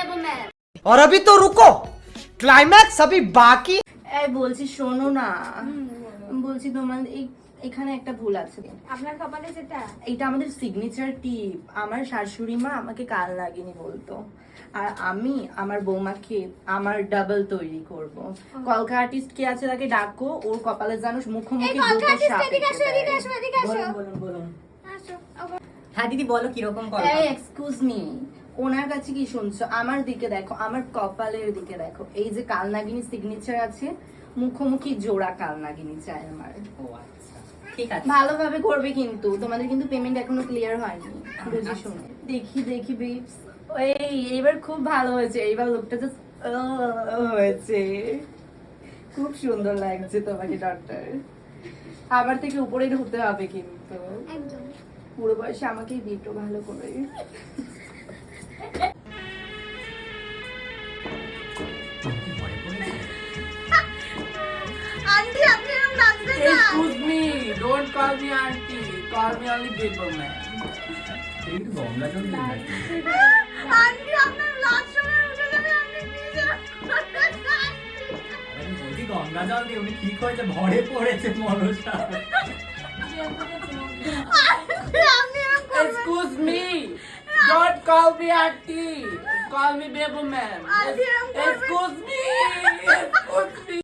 বেবো ma'am. और अभी तो रुको, क्लाइमैक्स अभी बाकी। এই বলছি শোনো না, বলছি তোমার এখানে একটা ভুল আছে। আপনার কপালে যেটা এটা আমাদের সিগনেচার টিপ। আমার শাশুড়ি মা আমাকে কাল লাগিনি বলতো, আর আমি আমার বৌমাকে আমার ডাবল তৈরি করব। কলকা আর্টিস্ট কে আছে তাকে ডাকো, ওর কপালে জানো মুখোমুখি দুটো সাপ এদিকে আসো, এদিকে আসো, এদিকে আসো। বলুন বলুন। আসো। হ্যাঁ দিদি বলো কিরকম করো। এই এক্সকিউজ মি, ওনার কাছে কি শুনছো? আমার দিকে দেখো, আমার কপালের দিকে দেখো। এই যে কালনাগিনী সিগনেচার আছে, মুখোমুখি জোড়া কালনাগিনী চাই আমার। ও আচ্ছা ঠিক আছে। ভালোভাবে করবে কিন্তু, তোমাদের কিন্তু পেমেন্ট এখনো ক্লিয়ার হয়নি, বুঝে শুনে। দেখি দেখি বেবস, এইবার খুব ভালো হয়েছে। এইবার লোকটা জাস্ট হয়েছে, খুব সুন্দর লাগছে তোমাকে ডক্টর। আবার থেকে উপরে হতে হবে কিন্তু, একদম। পুরো বয়সে আমাকেই দিতো ভালো করে। আন্টি আপনি এরকম নাচবেন না। Excuse me, don't call me auntie. Call me only Bebo man. এই তো গঙ্গা জল দিন নাকি? আন্টি আপনার ব্লাড সুগার উঠে যাবে, আপনি প্লিজ আমি বলছি গঙ্গা জল দিয়ে উনি ঠিক হয়েছে, ভরে পড়েছে Manasa. Excuse me, don't call me auntie. Call me Bebo man. Auntie, I'm Excuse me, excuse me.